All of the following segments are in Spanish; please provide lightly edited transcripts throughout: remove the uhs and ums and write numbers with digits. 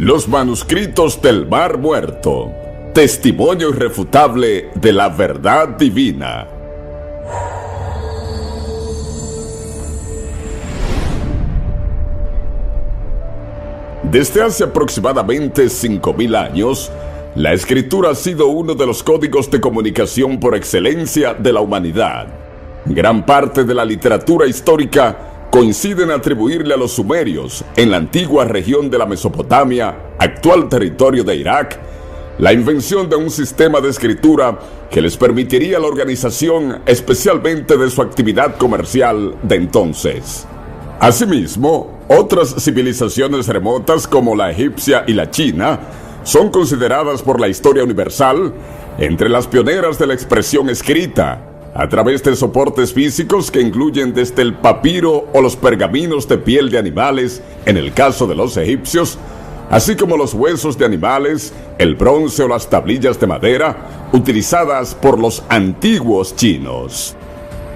Los manuscritos del Mar Muerto, testimonio irrefutable de la verdad divina. Desde hace aproximadamente 5.000 años, la escritura ha sido uno de los códigos de comunicación por excelencia de la humanidad. Gran parte de la literatura histórica coincide en atribuirle a los sumerios, en la antigua región de la Mesopotamia, actual territorio de Irak, la invención de un sistema de escritura que les permitiría la organización especialmente de su actividad comercial de entonces. Asimismo, otras civilizaciones remotas como la egipcia y la china son consideradas por la historia universal entre las pioneras de la expresión escrita, a través de soportes físicos que incluyen desde el papiro o los pergaminos de piel de animales, en el caso de los egipcios, así como los huesos de animales, el bronce o las tablillas de madera utilizadas por los antiguos chinos.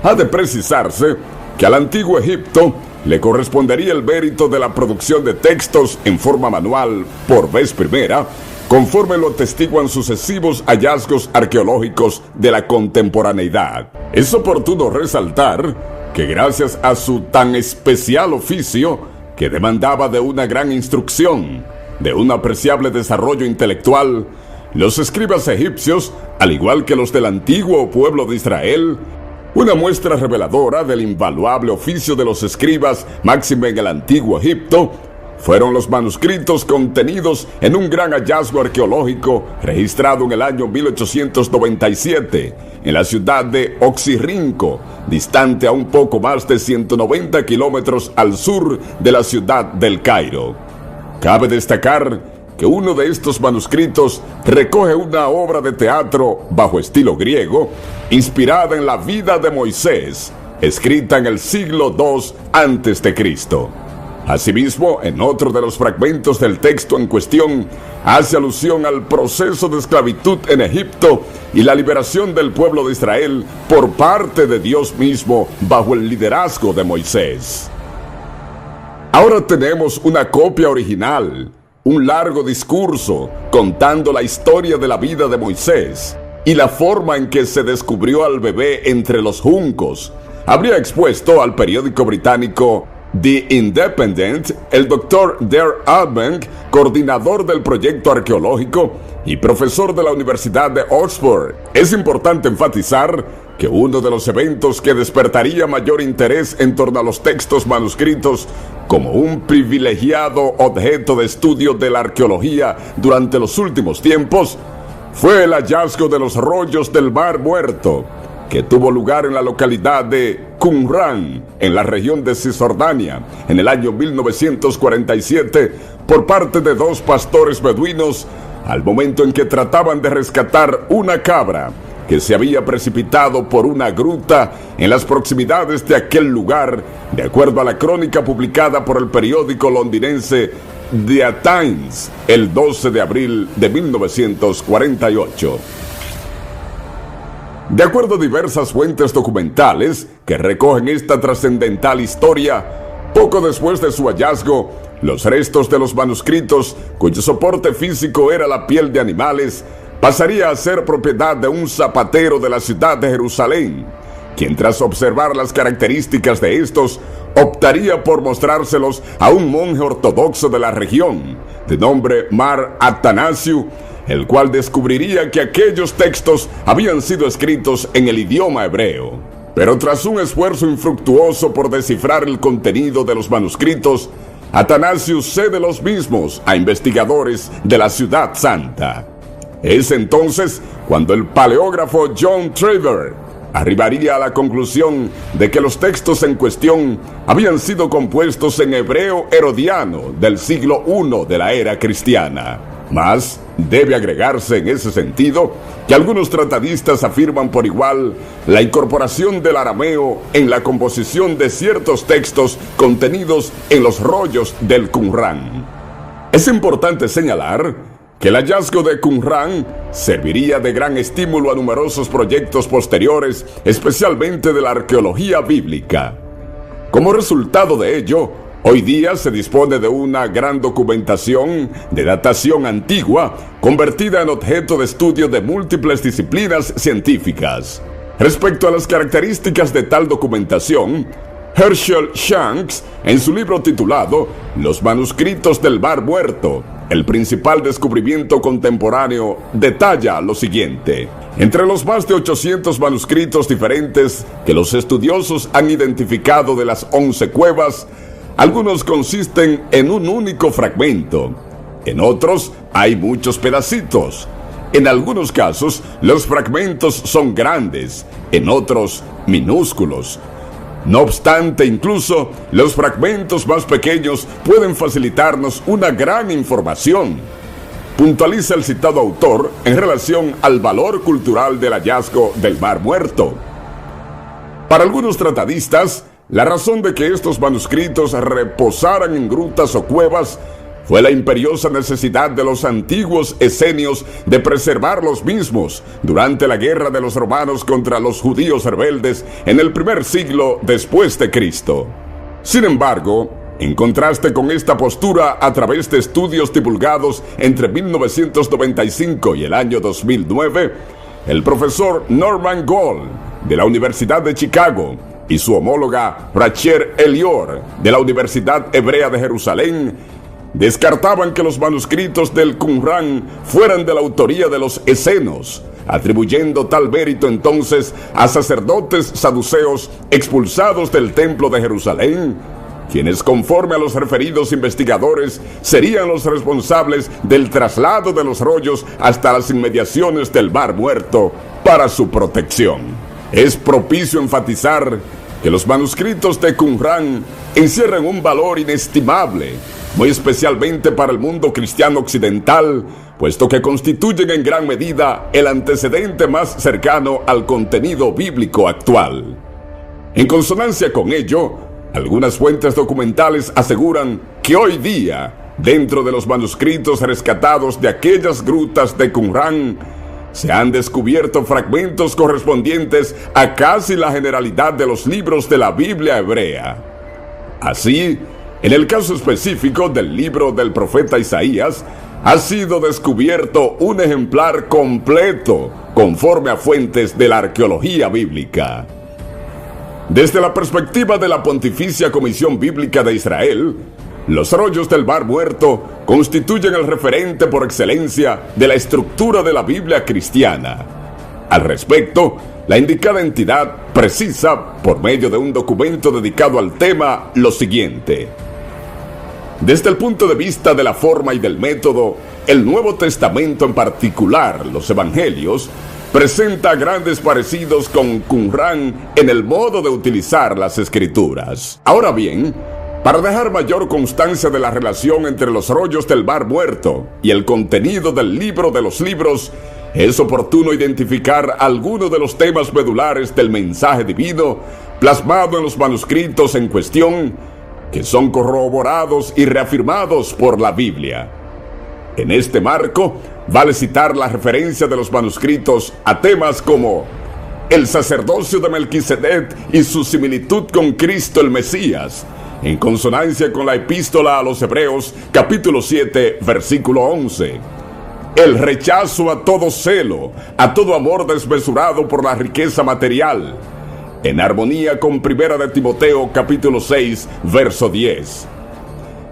Ha de precisarse que al antiguo Egipto le correspondería el mérito de la producción de textos en forma manual por vez primera, conforme lo atestiguan sucesivos hallazgos arqueológicos de la contemporaneidad. Es oportuno resaltar que gracias a su tan especial oficio, que demandaba de una gran instrucción, de un apreciable desarrollo intelectual, los escribas egipcios, al igual que los del antiguo pueblo de Israel, una muestra reveladora del invaluable oficio de los escribas, máxime en el antiguo Egipto, fueron los manuscritos contenidos en un gran hallazgo arqueológico registrado en el año 1897 en la ciudad de Oxirrinco, distante a un poco más de 190 kilómetros al sur de la ciudad del Cairo. Cabe destacar que uno de estos manuscritos recoge una obra de teatro bajo estilo griego, inspirada en la vida de Moisés, escrita en el siglo II a.C. Asimismo, en otro de los fragmentos del texto en cuestión, hace alusión al proceso de esclavitud en Egipto y la liberación del pueblo de Israel por parte de Dios mismo bajo el liderazgo de Moisés. Ahora tenemos una copia original, un largo discurso contando la historia de la vida de Moisés y la forma en que se descubrió al bebé entre los juncos. Habría expuesto al periódico británico The Independent el Dr. Dare Albank, coordinador del proyecto arqueológico y profesor de la Universidad de Oxford. Es importante enfatizar que uno de los eventos que despertaría mayor interés en torno a los textos manuscritos como un privilegiado objeto de estudio de la arqueología durante los últimos tiempos fue el hallazgo de los rollos del Mar Muerto, que tuvo lugar en la localidad de Qumran, en la región de Cisjordania, en el año 1947, por parte de dos pastores beduinos, al momento en que trataban de rescatar una cabra que se había precipitado por una gruta en las proximidades de aquel lugar, de acuerdo a la crónica publicada por el periódico londinense The Times, el 12 de abril de 1948. De acuerdo a diversas fuentes documentales que recogen esta trascendental historia, poco después de su hallazgo, los restos de los manuscritos, cuyo soporte físico era la piel de animales, pasaría a ser propiedad de un zapatero de la ciudad de Jerusalén, quien tras observar las características de estos, optaría por mostrárselos a un monje ortodoxo de la región, de nombre Mar Atanasiu, el cual descubriría que aquellos textos habían sido escritos en el idioma hebreo. Pero tras un esfuerzo infructuoso por descifrar el contenido de los manuscritos, Atanasiu cede los mismos a investigadores de la Ciudad Santa. Es entonces cuando el paleógrafo John Trevor arribaría a la conclusión de que los textos en cuestión habían sido compuestos en hebreo herodiano del siglo I de la era cristiana. Mas debe agregarse en ese sentido que algunos tratadistas afirman por igual la incorporación del arameo en la composición de ciertos textos contenidos en los rollos del Qumran. Es importante señalar que el hallazgo de Qumran serviría de gran estímulo a numerosos proyectos posteriores, especialmente de la arqueología bíblica. Como resultado de ello, Hoy día se dispone de una gran documentación de datación antigua, convertida en objeto de estudio de múltiples disciplinas científicas. Respecto a las características de tal documentación, Herschel Shanks, en su libro titulado Los manuscritos del Mar Muerto, el principal descubrimiento contemporáneo, detalla lo siguiente. Entre los más de 800 manuscritos diferentes que los estudiosos han identificado de las 11 cuevas, algunos consisten en un único fragmento. En otros hay muchos pedacitos. En algunos casos, los fragmentos son grandes, en otros minúsculos. No obstante, incluso los fragmentos más pequeños pueden facilitarnos una gran información. Puntualiza el citado autor en relación al valor cultural del hallazgo del Mar Muerto. Para algunos tratadistas, la razón de que estos manuscritos reposaran en grutas o cuevas fue la imperiosa necesidad de los antiguos esenios de preservar los mismos durante la guerra de los romanos contra los judíos rebeldes en el primer siglo después de Cristo. Sin embargo, en contraste con esta postura, a través de estudios divulgados entre 1995 y el año 2009, el profesor Norman Gold, de la Universidad de Chicago, y su homóloga Rachel Elior, de la Universidad Hebrea de Jerusalén, descartaban que los manuscritos del Qumrán fueran de la autoría de los esenos, atribuyendo tal mérito entonces a sacerdotes saduceos expulsados del templo de Jerusalén, quienes conforme a los referidos investigadores serían los responsables del traslado de los rollos hasta las inmediaciones del Mar Muerto para su protección. Es propicio enfatizar que los manuscritos de Qumrán encierran un valor inestimable, muy especialmente para el mundo cristiano occidental, puesto que constituyen en gran medida el antecedente más cercano al contenido bíblico actual. En consonancia con ello, algunas fuentes documentales aseguran que hoy día, dentro de los manuscritos rescatados de aquellas grutas de Qumrán, se han descubierto fragmentos correspondientes a casi la generalidad de los libros de la Biblia hebrea. Así, en el caso específico del libro del profeta Isaías, ha sido descubierto un ejemplar completo, conforme a fuentes de la arqueología bíblica. Desde la perspectiva de la Pontificia Comisión Bíblica de Israel, los rollos del Mar Muerto constituyen el referente por excelencia de la estructura de la Biblia cristiana. Al respecto, la indicada entidad precisa, por medio de un documento dedicado al tema, lo siguiente. Desde el punto de vista de la forma y del método, el Nuevo Testamento, en particular los Evangelios, presenta grandes parecidos con Qumrán en el modo de utilizar las Escrituras. Ahora bien, para dejar mayor constancia de la relación entre los rollos del Mar Muerto y el contenido del libro de los libros, es oportuno identificar algunos de los temas medulares del mensaje divino plasmado en los manuscritos en cuestión, que son corroborados y reafirmados por la Biblia. En este marco, vale citar la referencia de los manuscritos a temas como el sacerdocio de Melquisedec y su similitud con Cristo el Mesías, en consonancia con la epístola a los Hebreos, capítulo 7, versículo 11. El rechazo a todo celo, a todo amor desmesurado por la riqueza material, en armonía con Primera de Timoteo, capítulo 6, verso 10.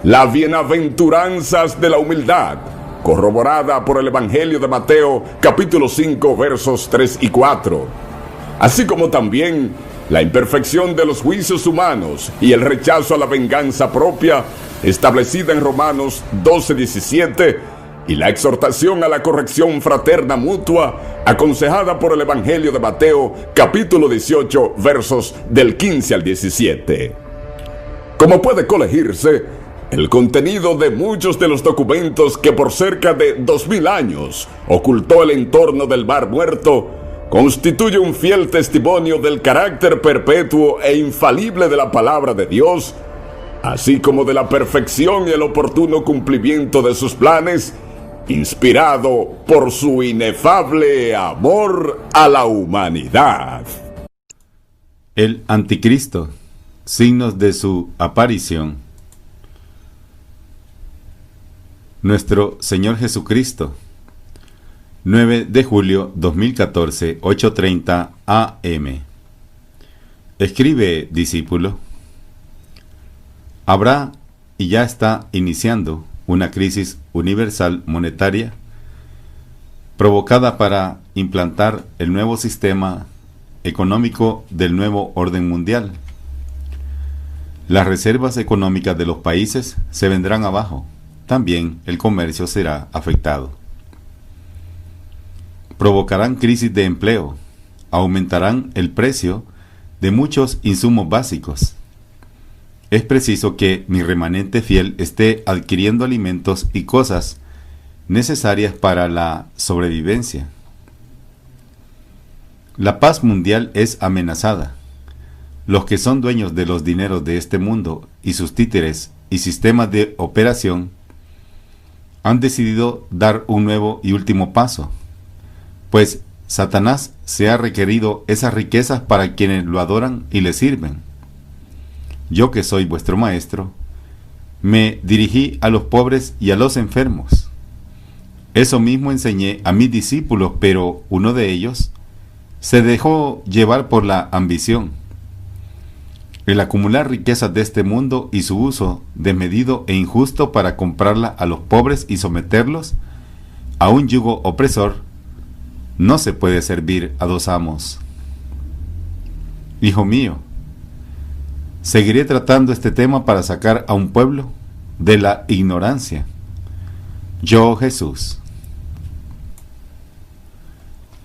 Las bienaventuranzas de la humildad, corroborada por el Evangelio de Mateo, capítulo 5, versos 3 y 4. Así como también la imperfección de los juicios humanos y el rechazo a la venganza propia, establecida en Romanos 12, 17, y la exhortación a la corrección fraterna mutua, aconsejada por el Evangelio de Mateo, capítulo 18, versos del 15 al 17. Como puede colegirse, el contenido de muchos de los documentos que por cerca de 2000 años ocultó el entorno del Mar Muerto constituye un fiel testimonio del carácter perpetuo e infalible de la palabra de Dios, así como de la perfección y el oportuno cumplimiento de sus planes, inspirado por su inefable amor a la humanidad. El Anticristo, signos de su aparición. Nuestro Señor Jesucristo, 9 de julio 2014, 8:30 AM. Escribe, discípulo. Habrá y ya está iniciando una crisis universal monetaria provocada para implantar el nuevo sistema económico del nuevo orden mundial. Las reservas económicas de los países se vendrán abajo. También el comercio será afectado. Provocarán crisis de empleo. Aumentarán el precio de muchos insumos básicos. Es preciso que mi remanente fiel esté adquiriendo alimentos y cosas necesarias para la sobrevivencia. La paz mundial es amenazada. Los que son dueños de los dineros de este mundo y sus títeres y sistemas de operación han decidido dar un nuevo y último paso, pues Satanás se ha requerido esas riquezas para quienes lo adoran y le sirven. Yo, que soy vuestro maestro, me dirigí a los pobres y a los enfermos. Eso mismo enseñé a mis discípulos, pero uno de ellos se dejó llevar por la ambición, el acumular riquezas de este mundo y su uso desmedido e injusto para comprarla a los pobres y someterlos a un yugo opresor. No se puede servir a dos amos. Hijo mío, seguiré tratando este tema para sacar a un pueblo de la ignorancia. Yo, Jesús.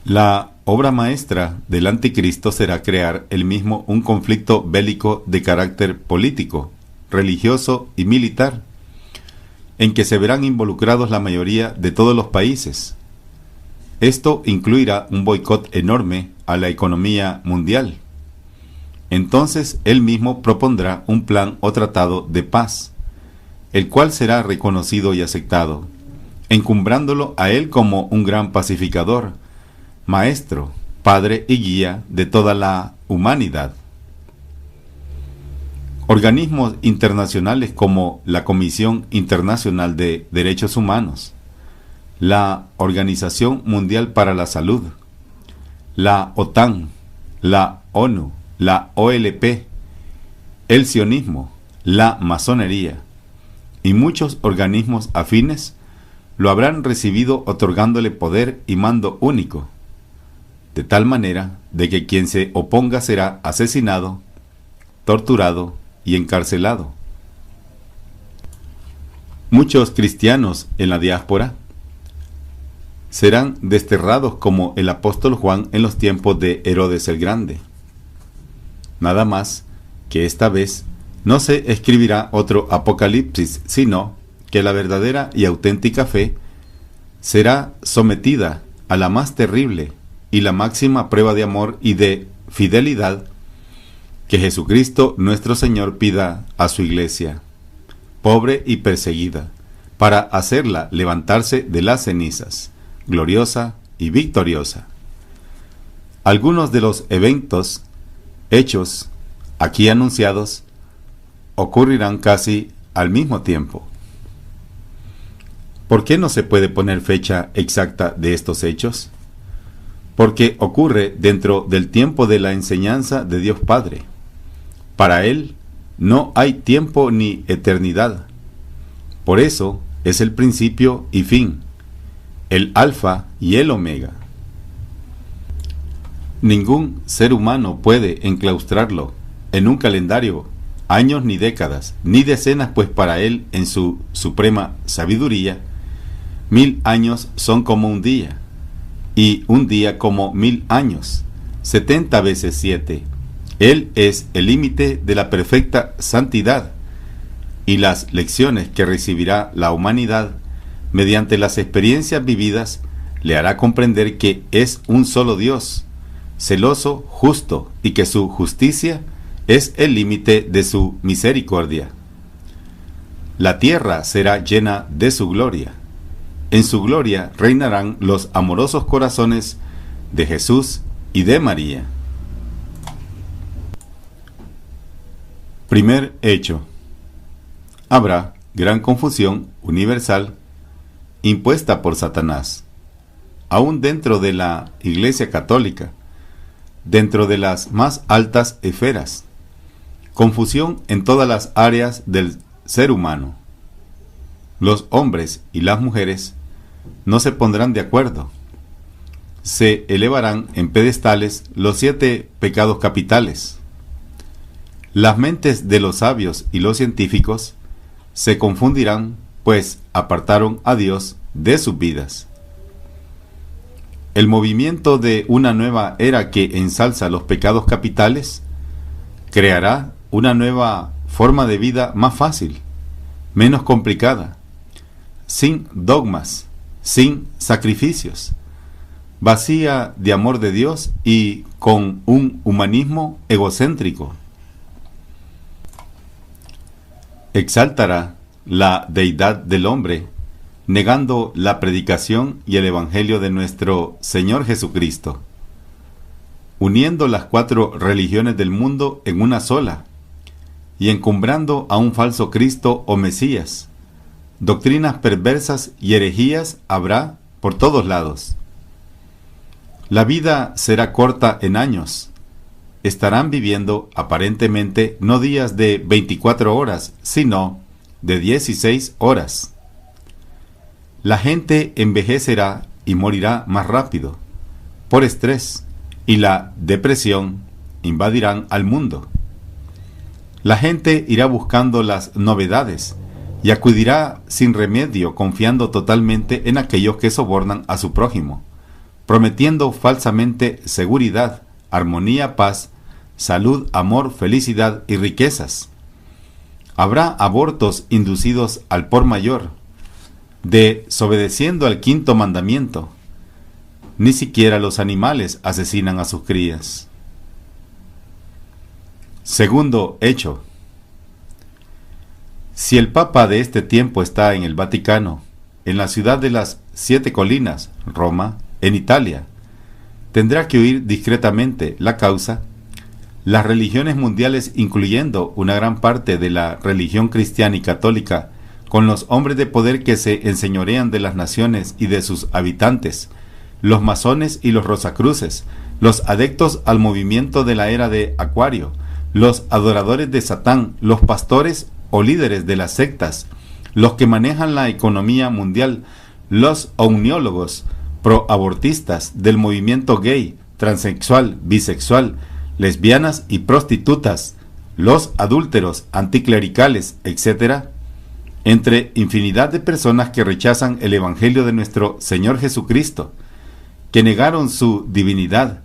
La obra maestra del anticristo será crear él mismo un conflicto bélico de carácter político, religioso y militar, en que se verán involucrados la mayoría de todos los países. Esto incluirá un boicot enorme a la economía mundial. Entonces él mismo propondrá un plan o tratado de paz, el cual será reconocido y aceptado, encumbrándolo a él como un gran pacificador, maestro, padre y guía de toda la humanidad. Organismos internacionales como la Comisión Internacional de Derechos Humanos, la Organización Mundial para la Salud, la OTAN, la ONU, la OLP, el sionismo, la masonería y muchos organismos afines lo habrán recibido otorgándole poder y mando único, de tal manera de que quien se oponga será asesinado, torturado y encarcelado. Muchos cristianos en la diáspora serán desterrados como el apóstol Juan en los tiempos de Herodes el Grande. Nada más que esta vez no se escribirá otro Apocalipsis, sino que la verdadera y auténtica fe será sometida a la más terrible y la máxima prueba de amor y de fidelidad que Jesucristo nuestro Señor pida a su iglesia, pobre y perseguida, para hacerla levantarse de las cenizas, gloriosa y victoriosa. Algunos de los eventos, hechos, aquí anunciados, ocurrirán casi al mismo tiempo. ¿Por qué no se puede poner fecha exacta de estos hechos? Porque ocurre dentro del tiempo de la enseñanza de Dios Padre. Para Él no hay tiempo ni eternidad. Por eso es el principio y fin, el alfa y el omega. Ningún ser humano puede enclaustrarlo en un calendario, años ni décadas, ni decenas, pues para Él, en su suprema sabiduría, 1000 años son como un día, y un día como 1000 años, 70 veces 7. Él es el límite de la perfecta santidad, y las lecciones que recibirá la humanidad mediante las experiencias vividas le hará comprender que es un solo Dios, celoso, justo, y que su justicia es el límite de su misericordia. La tierra será llena de su gloria. En su gloria reinarán los amorosos corazones de Jesús y de María. Primer hecho. Habrá gran confusión universal impuesta por Satanás, aún dentro de la Iglesia Católica, dentro de las más altas esferas, confusión en todas las áreas del ser humano. Los hombres y las mujeres no se pondrán de acuerdo. Se elevarán en pedestales los 7 pecados capitales. Las mentes de los sabios y los científicos se confundirán, pues apartaron a Dios de sus vidas. El movimiento de una nueva era que ensalza los pecados capitales creará una nueva forma de vida más fácil, menos complicada, sin dogmas, sin sacrificios, vacía de amor de Dios y con un humanismo egocéntrico. Exaltará la deidad del hombre, negando la predicación y el evangelio de nuestro Señor Jesucristo, uniendo las 4 religiones del mundo en una sola, y encumbrando a un falso Cristo o Mesías. Doctrinas perversas y herejías habrá por todos lados. La vida será corta en años. Estarán viviendo aparentemente no días de 24 horas, sino de 16 horas. La gente envejecerá y morirá más rápido por estrés, y la depresión invadirán al mundo. La gente irá buscando las novedades y acudirá sin remedio, confiando totalmente en aquellos que sobornan a su prójimo, prometiendo falsamente seguridad, armonía, paz, salud, amor, felicidad y riquezas. Habrá abortos inducidos al por mayor, desobedeciendo al 5.º mandamiento. Ni siquiera los animales asesinan a sus crías. Segundo hecho. Si el Papa de este tiempo está en el Vaticano, en la ciudad de las 7 colinas, Roma, en Italia, tendrá que huir discretamente. La causa: las religiones mundiales, incluyendo una gran parte de la religión cristiana y católica, con los hombres de poder que se enseñorean de las naciones y de sus habitantes, los masones y los rosacruces, los adeptos al movimiento de la era de Acuario, los adoradores de Satán, los pastores o líderes de las sectas, los que manejan la economía mundial, los omniólogos, proabortistas del movimiento gay, transexual, bisexual, lesbianas y prostitutas, los adúlteros, anticlericales, etc., entre infinidad de personas que rechazan el evangelio de nuestro Señor Jesucristo, que negaron su divinidad,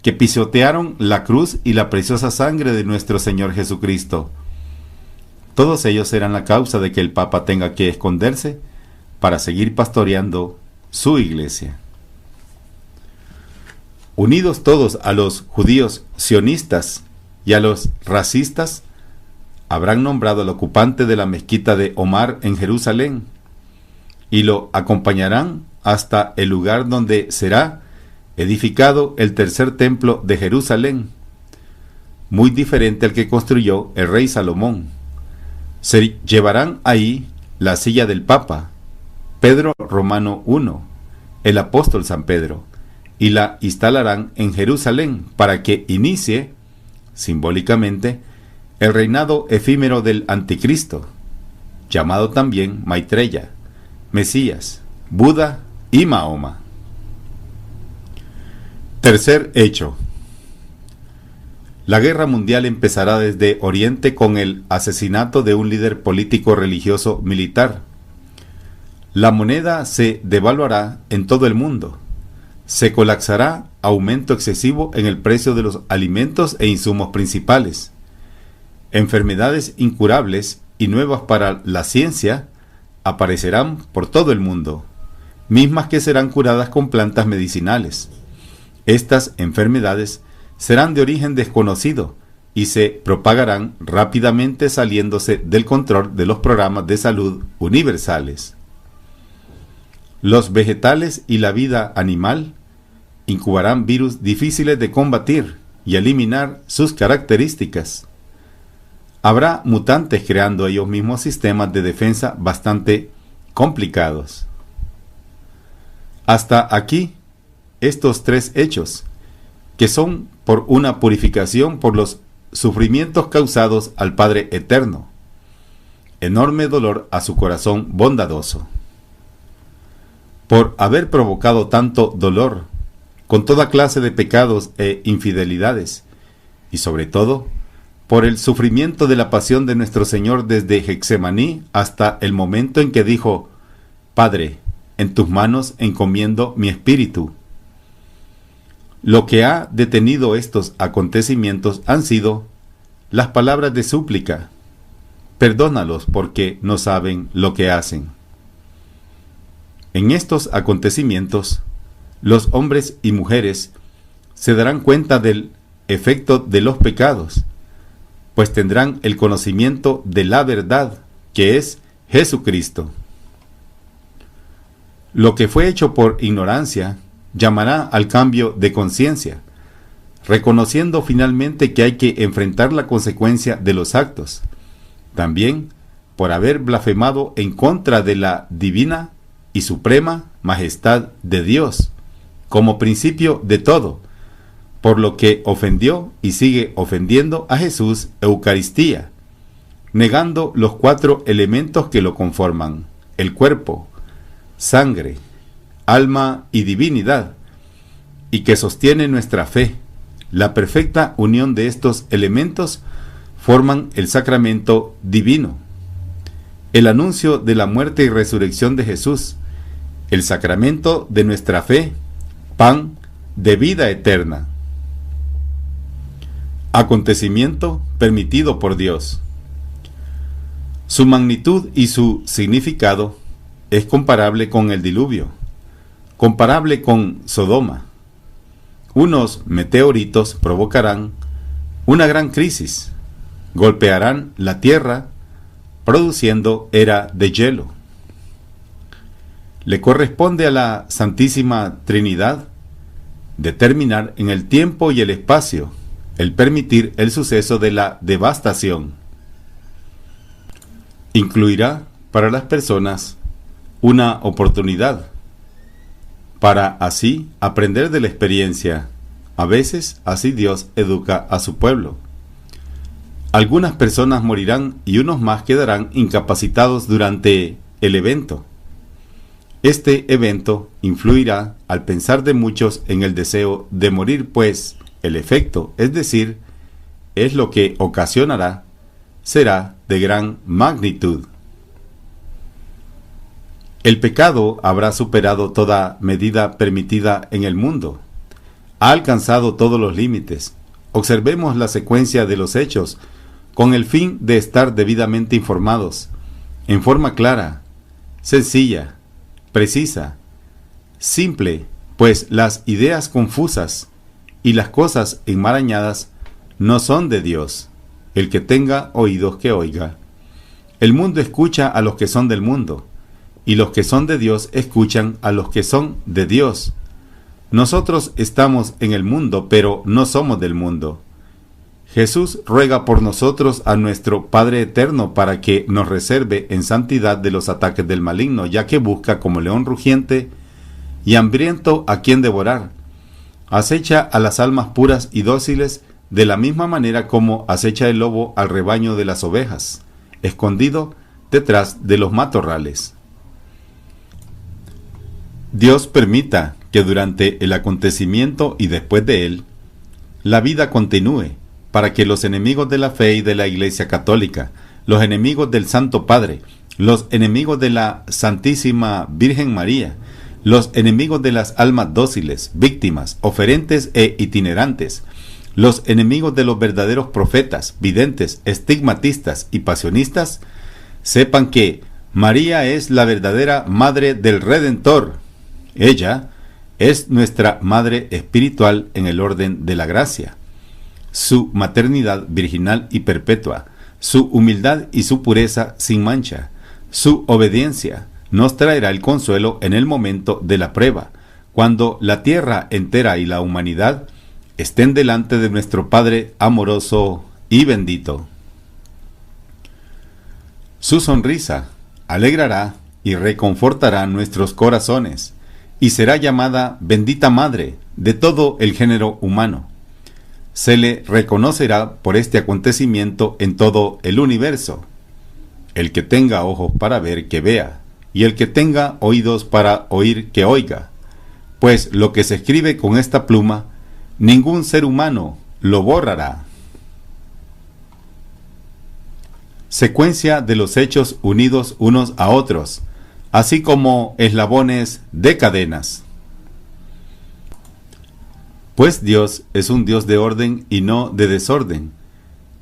que pisotearon la cruz y la preciosa sangre de nuestro Señor Jesucristo. Todos ellos serán la causa de que el Papa tenga que esconderse para seguir pastoreando su iglesia. Unidos todos a los judíos sionistas y a los racistas, habrán nombrado al ocupante de la mezquita de Omar en Jerusalén y lo acompañarán hasta el lugar donde será edificado el 3er templo de Jerusalén, muy diferente al que construyó el rey Salomón. Se llevarán ahí la silla del Papa, Pedro Romano I, el apóstol San Pedro, y la instalarán en Jerusalén para que inicie, simbólicamente, el reinado efímero del Anticristo, llamado también Maitreya, Mesías, Buda y Mahoma. Tercer hecho. La guerra mundial empezará desde Oriente con el asesinato de un líder político, religioso, militar. La moneda se devaluará en todo el mundo. Se colapsará aumento excesivo en el precio de los alimentos e insumos principales. Enfermedades incurables y nuevas para la ciencia aparecerán por todo el mundo, mismas que serán curadas con plantas medicinales. Estas enfermedades serán de origen desconocido y se propagarán rápidamente, saliéndose del control de los programas de salud universales. Los vegetales y la vida animal incubarán virus difíciles de combatir y eliminar sus características. Habrá mutantes creando ellos mismos sistemas de defensa bastante complicados. Hasta aquí, estos tres hechos, que son por una purificación por los sufrimientos causados al Padre Eterno. Enorme dolor a su corazón bondadoso. Por haber provocado tanto dolor, con toda clase de pecados e infidelidades, y sobre todo, por el sufrimiento de la pasión de nuestro Señor desde Getsemaní hasta el momento en que dijo: Padre, en tus manos encomiendo mi espíritu. Lo que ha detenido estos acontecimientos han sido las palabras de súplica: perdónalos porque no saben lo que hacen. En estos acontecimientos, los hombres y mujeres se darán cuenta del efecto de los pecados, pues tendrán el conocimiento de la verdad, que es Jesucristo. Lo que fue hecho por ignorancia llamará al cambio de conciencia, reconociendo finalmente que hay que enfrentar la consecuencia de los actos. También por haber blasfemado en contra de la divina y suprema majestad de Dios, como principio de todo, por lo que ofendió y sigue ofendiendo a Jesús Eucaristía, negando los 4 elementos que lo conforman: el cuerpo, sangre, alma y divinidad, y que sostiene nuestra fe. La perfecta unión de estos elementos forman el sacramento divino, el anuncio de la muerte y resurrección de Jesús, el sacramento de nuestra fe, pan de vida eterna. Acontecimiento permitido por Dios. Su magnitud y su significado es comparable con el diluvio, comparable con Sodoma. Unos meteoritos provocarán una gran crisis, golpearán la tierra, produciendo era de hielo. Le corresponde a la Santísima Trinidad determinar en el tiempo y el espacio el permitir el suceso de la devastación. Incluirá para las personas una oportunidad para así aprender de la experiencia. A veces así Dios educa a su pueblo. Algunas personas morirán y unos más quedarán incapacitados durante el evento. Este evento influirá al pensar de muchos en el deseo de morir, pues el efecto, es decir, es lo que ocasionará, será de gran magnitud. El pecado habrá superado toda medida permitida en el mundo. Ha alcanzado todos los límites. Observemos la secuencia de los hechos con el fin de estar debidamente informados, en forma clara, sencilla, precisa, simple, pues las ideas confusas y las cosas enmarañadas no son de Dios. El que tenga oídos que oiga. El mundo escucha a los que son del mundo, y los que son de Dios escuchan a los que son de Dios. Nosotros estamos en el mundo, pero no somos del mundo. Jesús ruega por nosotros a nuestro Padre Eterno para que nos reserve en santidad de los ataques del maligno, ya que busca como león rugiente y hambriento a quien devorar. Acecha a las almas puras y dóciles de la misma manera como acecha el lobo al rebaño de las ovejas, escondido detrás de los matorrales. Dios permita que durante el acontecimiento y después de él, la vida continúe, para que los enemigos de la fe y de la Iglesia Católica, los enemigos del Santo Padre, los enemigos de la Santísima Virgen María, los enemigos de las almas dóciles, víctimas, oferentes e itinerantes, los enemigos de los verdaderos profetas, videntes, estigmatistas y pasionistas, sepan que María es la verdadera Madre del Redentor. Ella es nuestra Madre espiritual en el orden de la gracia. Su maternidad virginal y perpetua, su humildad y su pureza sin mancha, su obediencia nos traerá el consuelo en el momento de la prueba, cuando la tierra entera y la humanidad estén delante de nuestro Padre amoroso y bendito. Su sonrisa alegrará y reconfortará nuestros corazones, y será llamada bendita madre de todo el género humano. Se le reconocerá por este acontecimiento en todo el universo. El que tenga ojos para ver, que vea, y el que tenga oídos para oír, que oiga. Pues lo que se escribe con esta pluma, ningún ser humano lo borrará. Secuencia de los hechos unidos unos a otros, así como eslabones de cadenas. Pues Dios es un Dios de orden y no de desorden.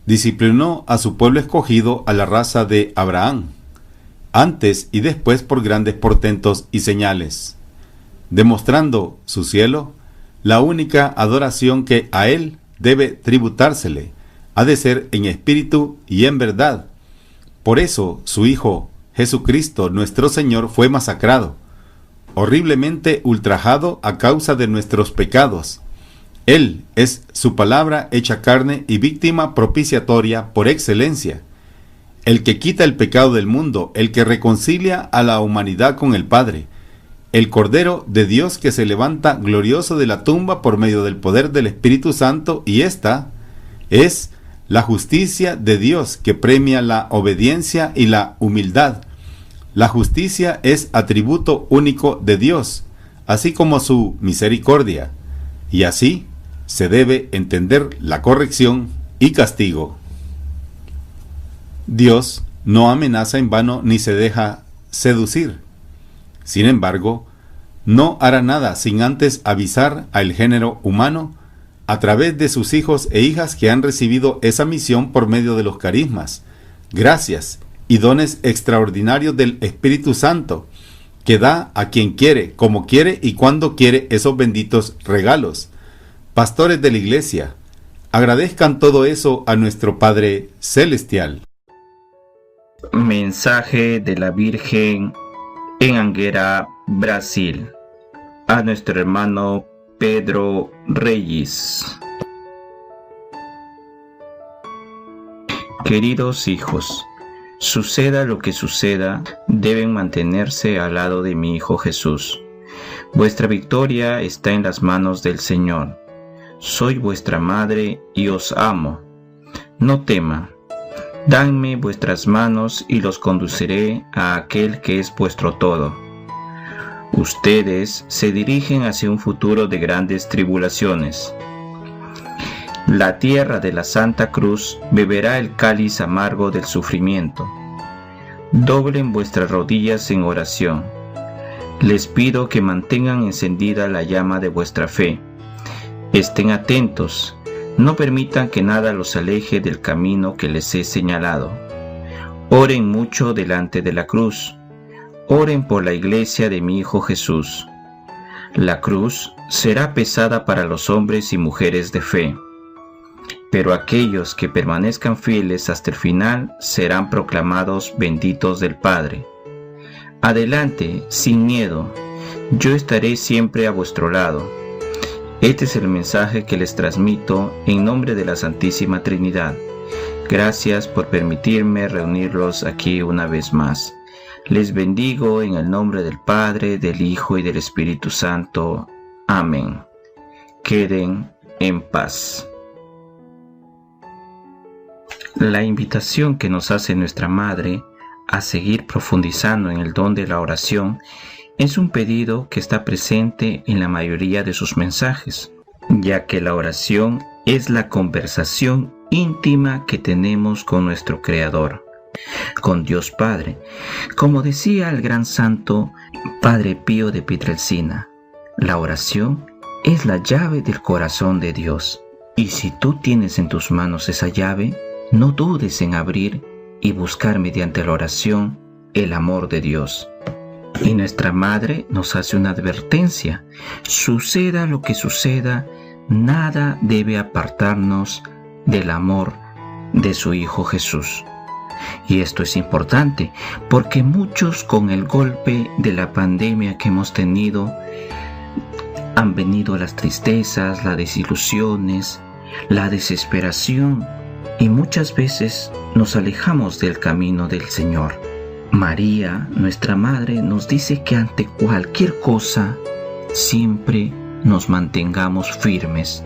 Disciplinó a su pueblo escogido, a la raza de Abraham, antes y después por grandes portentos y señales, demostrando su cielo, la única adoración que a él debe tributársele, ha de ser en espíritu y en verdad. Por eso su Hijo, Jesucristo nuestro Señor, fue masacrado, horriblemente ultrajado a causa de nuestros pecados. Él es su palabra hecha carne y víctima propiciatoria por excelencia, el que quita el pecado del mundo, el que reconcilia a la humanidad con el Padre, el Cordero de Dios que se levanta glorioso de la tumba por medio del poder del Espíritu Santo, y esta es la justicia de Dios que premia la obediencia y la humildad. La justicia es atributo único de Dios, así como su misericordia, y así se debe entender la corrección y castigo. Dios no amenaza en vano ni se deja seducir. Sin embargo, no hará nada sin antes avisar al género humano a través de sus hijos e hijas que han recibido esa misión por medio de los carismas, gracias y dones extraordinarios del Espíritu Santo, que da a quien quiere, como quiere y cuando quiere esos benditos regalos. Pastores de la Iglesia, agradezcan todo eso a nuestro Padre Celestial. Mensaje de la Virgen en Anguera, Brasil, a nuestro hermano Pedro Reyes. Queridos hijos, suceda lo que suceda, deben mantenerse al lado de mi Hijo Jesús. Vuestra victoria está en las manos del Señor. Soy vuestra madre y os amo. No teman. Dadme vuestras manos y los conduciré a aquel que es vuestro todo. Ustedes se dirigen hacia un futuro de grandes tribulaciones. La tierra de la Santa Cruz beberá el cáliz amargo del sufrimiento. Doblen vuestras rodillas en oración. Les pido que mantengan encendida la llama de vuestra fe. Estén atentos, no permitan que nada los aleje del camino que les he señalado. Oren mucho delante de la cruz. Oren por la iglesia de mi Hijo Jesús. La cruz será pesada para los hombres y mujeres de fe, pero aquellos que permanezcan fieles hasta el final serán proclamados benditos del Padre. Adelante, sin miedo, yo estaré siempre a vuestro lado. Este es el mensaje que les transmito en nombre de la Santísima Trinidad. Gracias por permitirme reunirlos aquí una vez más. Les bendigo en el nombre del Padre, del Hijo y del Espíritu Santo. Amén. Queden en paz. La invitación que nos hace nuestra Madre a seguir profundizando en el don de la oración es un pedido que está presente en la mayoría de sus mensajes, ya que la oración es la conversación íntima que tenemos con nuestro Creador, con Dios Padre. Como decía el gran santo Padre Pío de Pietrelcina, la oración es la llave del corazón de Dios. Y si tú tienes en tus manos esa llave, no dudes en abrir y buscar mediante la oración el amor de Dios. Y nuestra Madre nos hace una advertencia: suceda lo que suceda, nada debe apartarnos del amor de su Hijo Jesús. Y esto es importante porque muchos, con el golpe de la pandemia que hemos tenido, han venido las tristezas, las desilusiones, la desesperación, y muchas veces nos alejamos del camino del Señor. María, nuestra Madre, nos dice que ante cualquier cosa siempre nos mantengamos firmes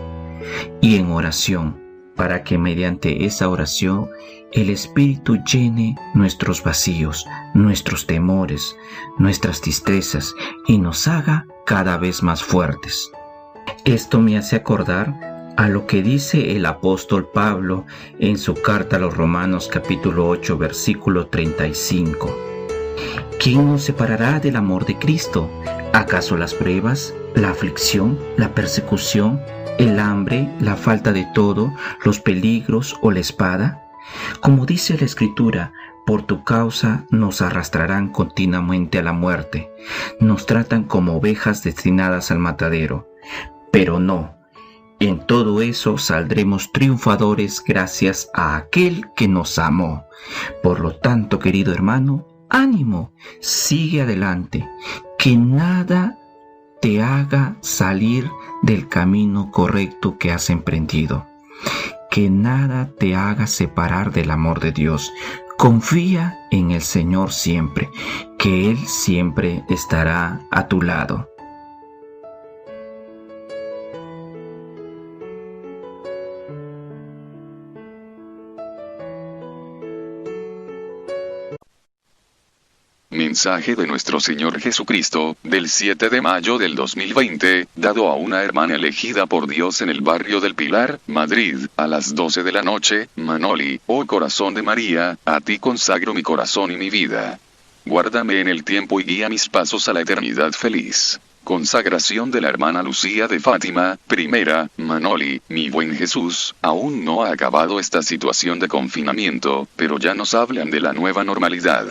y en oración, para que mediante esa oración el Espíritu llene nuestros vacíos, nuestros temores, nuestras tristezas y nos haga cada vez más fuertes. Esto me hace acordar a lo que dice el apóstol Pablo en su carta a los Romanos capítulo 8 versículo 35. ¿Quién nos separará del amor de Cristo? ¿Acaso las pruebas, la aflicción, la persecución, el hambre, la falta de todo, los peligros o la espada? Como dice la Escritura, por tu causa nos arrastrarán continuamente a la muerte, nos tratan como ovejas destinadas al matadero. Pero no, en todo eso saldremos triunfadores gracias a aquel que nos amó. Por lo tanto, querido hermano, ánimo, sigue adelante, que nada te haga salir del camino correcto que has emprendido, que nada te haga separar del amor de Dios. Confía en el Señor siempre, que Él siempre estará a tu lado. Mensaje de nuestro Señor Jesucristo, del 7 de mayo del 2020, dado a una hermana elegida por Dios en el barrio del Pilar, Madrid, a las 12 de la noche. Manoli, oh corazón de María, a ti consagro mi corazón y mi vida. Guárdame en el tiempo y guía mis pasos a la eternidad feliz. Consagración de la hermana Lucía de Fátima. Primera, Manoli, mi buen Jesús, aún no ha acabado esta situación de confinamiento, pero ya nos hablan de la nueva normalidad.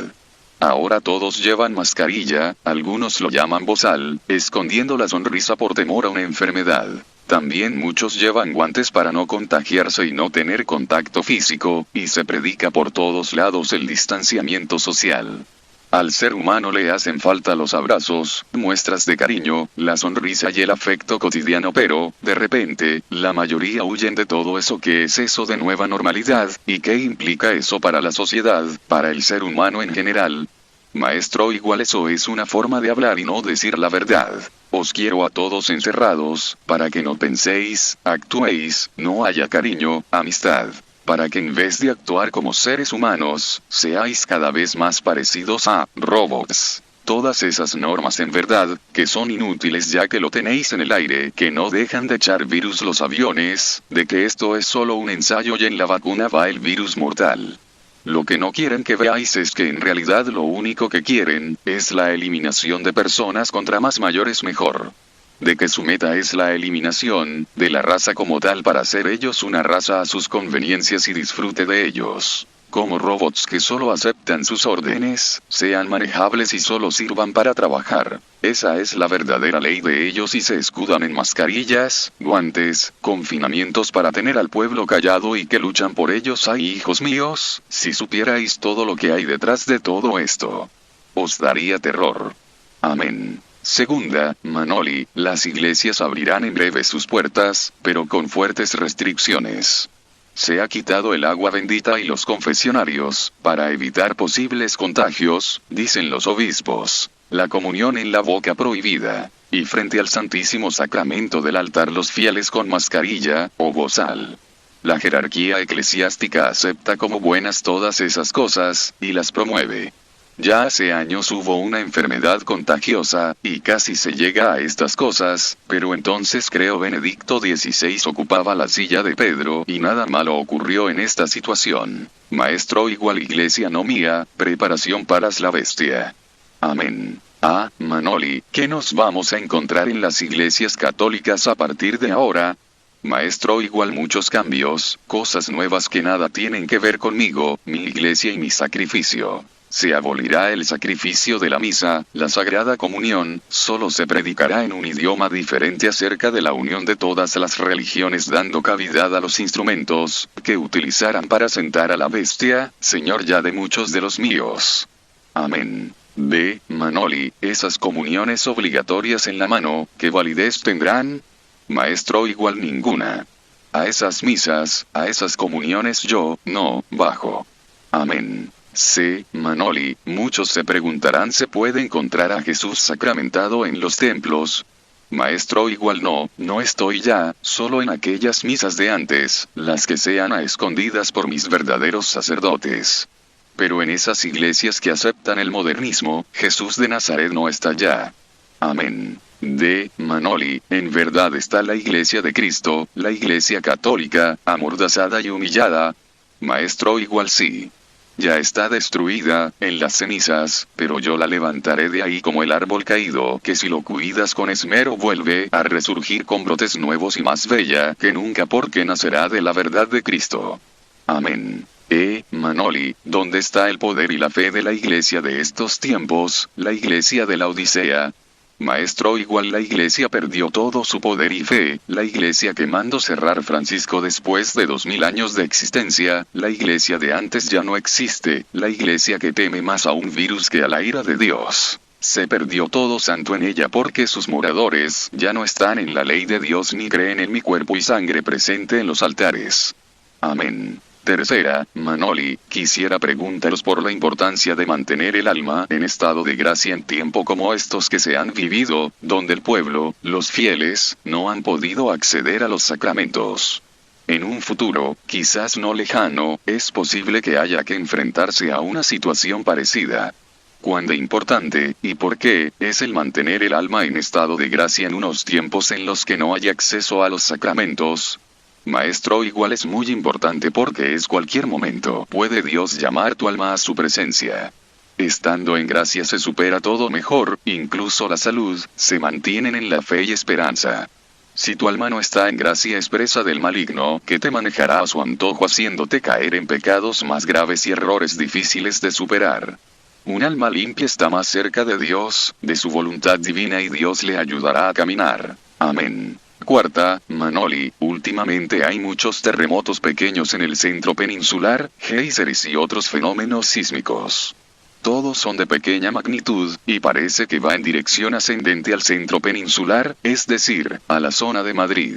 Ahora todos llevan mascarilla, algunos lo llaman bozal, escondiendo la sonrisa por temor a una enfermedad. También muchos llevan guantes para no contagiarse y no tener contacto físico, y se predica por todos lados el distanciamiento social. Al ser humano le hacen falta los abrazos, muestras de cariño, la sonrisa y el afecto cotidiano, pero, de repente, la mayoría huyen de todo eso. ¿Qué es eso de nueva normalidad? ¿Y qué implica eso para la sociedad, para el ser humano en general? Maestro, igual eso es una forma de hablar y no decir la verdad. Os quiero a todos encerrados, para que no penséis, actuéis, no haya cariño, amistad. Para que en vez de actuar como seres humanos, seáis cada vez más parecidos a robots. Todas esas normas en verdad, que son inútiles ya que lo tenéis en el aire, que no dejan de echar virus los aviones, de que esto es solo un ensayo y en la vacuna va el virus mortal. Lo que no quieren que veáis es que en realidad lo único que quieren, es la eliminación de personas, contra más mayores mejor. De que su meta es la eliminación de la raza como tal para hacer ellos una raza a sus conveniencias y disfrute de ellos. Como robots que solo aceptan sus órdenes, sean manejables y solo sirvan para trabajar. Esa es la verdadera ley de ellos y se escudan en mascarillas, guantes, confinamientos para tener al pueblo callado y que luchan por ellos. Ay, hijos míos, si supierais todo lo que hay detrás de todo esto, os daría terror. Amén. Segunda, Manoli, las iglesias abrirán en breve sus puertas, pero con fuertes restricciones. Se ha quitado el agua bendita y los confesionarios, para evitar posibles contagios, dicen los obispos. La comunión en la boca prohibida, y frente al Santísimo Sacramento del altar los fieles con mascarilla, o bozal. La jerarquía eclesiástica acepta como buenas todas esas cosas, y las promueve. Ya hace años hubo una enfermedad contagiosa, y casi se llega a estas cosas, pero entonces creo Benedicto XVI ocupaba la silla de Pedro y nada malo ocurrió en esta situación. Maestro, igual iglesia no mía, preparación para la bestia. Amén. Ah, Manoli, ¿qué nos vamos a encontrar en las iglesias católicas a partir de ahora? Maestro, igual muchos cambios, cosas nuevas que nada tienen que ver conmigo, mi iglesia y mi sacrificio. Se abolirá el sacrificio de la misa, la Sagrada Comunión, solo se predicará en un idioma diferente acerca de la unión de todas las religiones, dando cavidad a los instrumentos que utilizarán para sentar a la bestia, Señor ya de muchos de los míos. Amén. B. Manoli, esas comuniones obligatorias en la mano, ¿qué validez tendrán? Maestro, igual ninguna. A esas misas, a esas comuniones yo no bajo. Amén. C. Manoli, muchos se preguntarán, ¿se puede encontrar a Jesús sacramentado en los templos? Maestro, igual no estoy ya, solo en aquellas misas de antes, las que sean a escondidas por mis verdaderos sacerdotes. Pero en esas iglesias que aceptan el modernismo, Jesús de Nazaret no está ya. Amén. D. Manoli, en verdad está la iglesia de Cristo, la iglesia católica, amordazada y humillada. Maestro, igual sí. Ya está destruida, en las cenizas, pero yo la levantaré de ahí como el árbol caído, que si lo cuidas con esmero vuelve a resurgir con brotes nuevos y más bella que nunca, porque nacerá de la verdad de Cristo. Amén. Manoli, ¿dónde está el poder y la fe de la iglesia de estos tiempos, la iglesia de la Odisea? Maestro, igual la iglesia perdió todo su poder y fe, la iglesia que mandó cerrar Francisco después de 2000 años de existencia, la iglesia de antes ya no existe, la iglesia que teme más a un virus que a la ira de Dios. Se perdió todo santo en ella porque sus moradores ya no están en la ley de Dios ni creen en mi cuerpo y sangre presente en los altares. Amén. Tercera, Manoli, quisiera preguntaros por la importancia de mantener el alma en estado de gracia en tiempo como estos que se han vivido, donde el pueblo, los fieles, no han podido acceder a los sacramentos. En un futuro, quizás no lejano, es posible que haya que enfrentarse a una situación parecida. ¿Cuán de importante, y por qué, es el mantener el alma en estado de gracia en unos tiempos en los que no hay acceso a los sacramentos? Maestro, igual es muy importante porque es cualquier momento puede Dios llamar tu alma a su presencia. Estando en gracia se supera todo mejor, incluso la salud, se mantienen en la fe y esperanza. Si tu alma no está en gracia es presa del maligno, que te manejará a su antojo haciéndote caer en pecados más graves y errores difíciles de superar. Un alma limpia está más cerca de Dios, de su voluntad divina, y Dios le ayudará a caminar. Amén. Cuarta, Manoli, últimamente hay muchos terremotos pequeños en el centro peninsular, géiseres y otros fenómenos sísmicos. Todos son de pequeña magnitud, y parece que va en dirección ascendente al centro peninsular, es decir, a la zona de Madrid.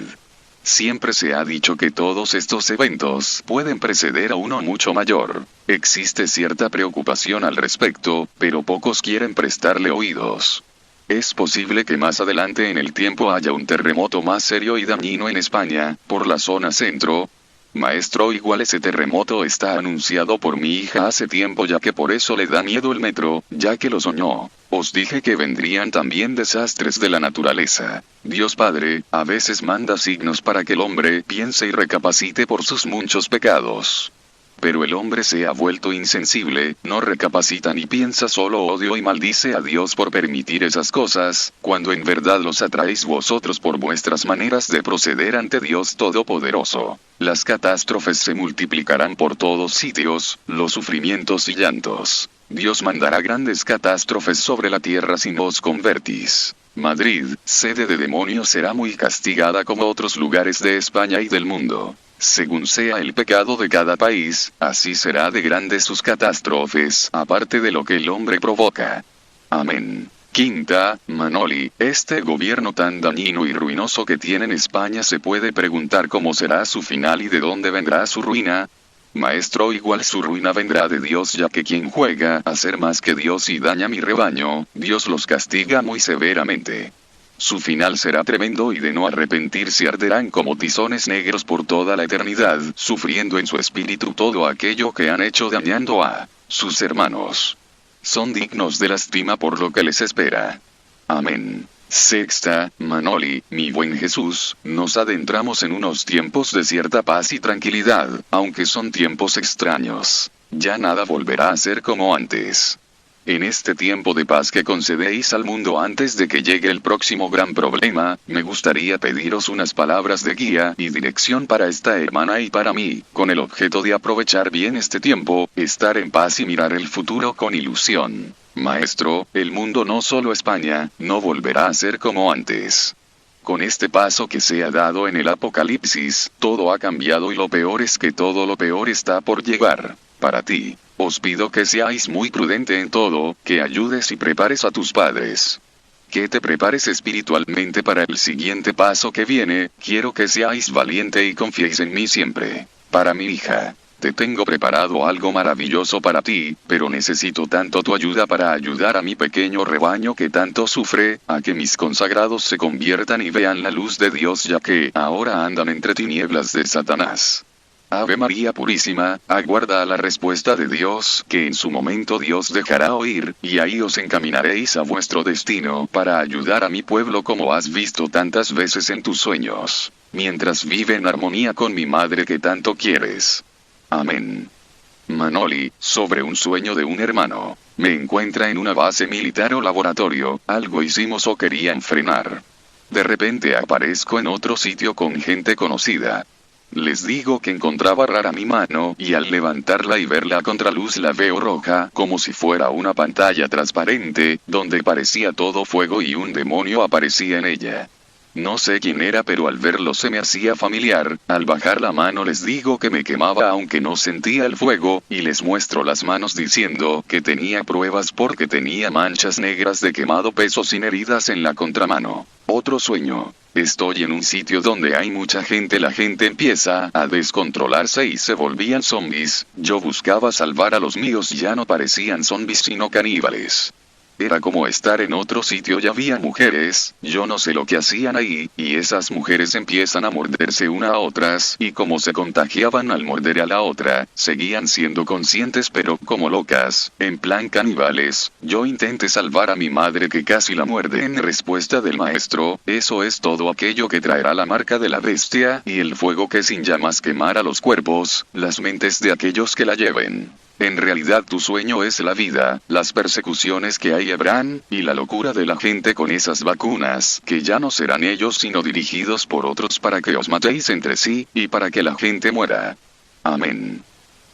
Siempre se ha dicho que todos estos eventos pueden preceder a uno mucho mayor. Existe cierta preocupación al respecto, pero pocos quieren prestarle oídos. Es posible que más adelante en el tiempo haya un terremoto más serio y dañino en España, por la zona centro. Maestro, igual ese terremoto está anunciado por mi hija hace tiempo, ya que por eso le da miedo el metro, ya que lo soñó. Os dije que vendrían también desastres de la naturaleza. Dios Padre, a veces manda signos para que el hombre piense y recapacite por sus muchos pecados. Pero el hombre se ha vuelto insensible, no recapacita ni piensa, solo odio y maldice a Dios por permitir esas cosas, cuando en verdad los atraéis vosotros por vuestras maneras de proceder ante Dios Todopoderoso. Las catástrofes se multiplicarán por todos sitios, los sufrimientos y llantos. Dios mandará grandes catástrofes sobre la tierra si no os convertís. Madrid, sede de demonios, será muy castigada como otros lugares de España y del mundo. Según sea el pecado de cada país, así será de grandes sus catástrofes, aparte de lo que el hombre provoca. Amén. Quinta, Manoli, este gobierno tan dañino y ruinoso que tiene en España, se puede preguntar cómo será su final y de dónde vendrá su ruina. Maestro, igual su ruina vendrá de Dios, ya que quien juega a ser más que Dios y daña mi rebaño, Dios los castiga muy severamente. Su final será tremendo y de no arrepentirse arderán como tizones negros por toda la eternidad, sufriendo en su espíritu todo aquello que han hecho dañando a sus hermanos. Son dignos de lástima por lo que les espera. Amén. Sexta, Manoli, mi buen Jesús, nos adentramos en unos tiempos de cierta paz y tranquilidad, aunque son tiempos extraños. Ya nada volverá a ser como antes. En este tiempo de paz que concedéis al mundo antes de que llegue el próximo gran problema, me gustaría pediros unas palabras de guía y dirección para esta hermana y para mí, con el objeto de aprovechar bien este tiempo, estar en paz y mirar el futuro con ilusión. Maestro, el mundo, no solo España, no volverá a ser como antes. Con este paso que se ha dado en el Apocalipsis, todo ha cambiado y lo peor es que todo lo peor está por llegar. Para ti, os pido que seáis muy prudente en todo, que ayudes y prepares a tus padres. Que te prepares espiritualmente para el siguiente paso que viene. Quiero que seáis valiente y confiéis en mí siempre. Para mi hija. Te tengo preparado algo maravilloso para ti, pero necesito tanto tu ayuda para ayudar a mi pequeño rebaño que tanto sufre, a que mis consagrados se conviertan y vean la luz de Dios, ya que ahora andan entre tinieblas de Satanás. Ave María Purísima, aguarda a la respuesta de Dios, que en su momento Dios dejará oír, y ahí os encaminaréis a vuestro destino, para ayudar a mi pueblo como has visto tantas veces en tus sueños, mientras vive en armonía con mi madre que tanto quieres. Amén. Manoli, sobre un sueño de un hermano. Me encuentra en una base militar o laboratorio, algo hicimos o querían frenar. De repente aparezco en otro sitio con gente conocida. Les digo que encontraba rara mi mano, y al levantarla y verla a contraluz la veo roja, como si fuera una pantalla transparente, donde parecía todo fuego y un demonio aparecía en ella. No sé quién era, pero al verlo se me hacía familiar. Al bajar la mano les digo que me quemaba aunque no sentía el fuego, y les muestro las manos diciendo que tenía pruebas porque tenía manchas negras de quemado peso sin heridas en la contramano. Otro sueño. Estoy en un sitio donde hay mucha gente, la gente empieza a descontrolarse y se volvían zombies. Yo buscaba salvar a los míos, ya no parecían zombies sino caníbales. Era como estar en otro sitio y había mujeres, yo no sé lo que hacían ahí, y esas mujeres empiezan a morderse una a otras, y como se contagiaban al morder a la otra, seguían siendo conscientes pero como locas, en plan caníbales. Yo intenté salvar a mi madre que casi la muerde. En respuesta del maestro, eso es todo aquello que traerá la marca de la bestia, y el fuego que sin llamas quemará los cuerpos, las mentes de aquellos que la lleven. En realidad tu sueño es la vida, las persecuciones que ahí habrán, y la locura de la gente con esas vacunas, que ya no serán ellos sino dirigidos por otros para que os matéis entre sí, y para que la gente muera. Amén.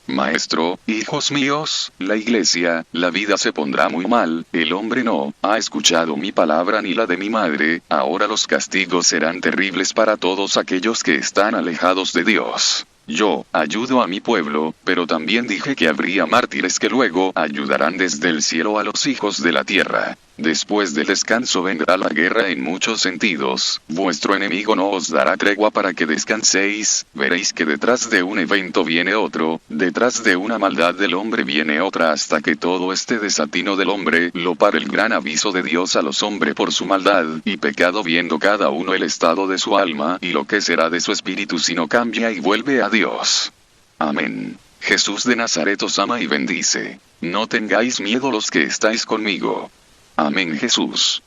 Maestro, hijos míos, la iglesia, la vida se pondrá muy mal, el hombre no ha escuchado mi palabra ni la de mi madre, ahora los castigos serán terribles para todos aquellos que están alejados de Dios. Yo ayudo a mi pueblo, pero también dije que habría mártires que luego ayudarán desde el cielo a los hijos de la tierra. Después del descanso vendrá la guerra en muchos sentidos. Vuestro enemigo no os dará tregua para que descanséis. Veréis que detrás de un evento viene otro, detrás de una maldad del hombre viene otra, hasta que todo este desatino del hombre lo pare el gran aviso de Dios a los hombres por su maldad y pecado, viendo cada uno el estado de su alma y lo que será de su espíritu si no cambia y vuelve a Dios. Amén. Jesús de Nazaret os ama y bendice. No tengáis miedo los que estáis conmigo. Amén. Jesús.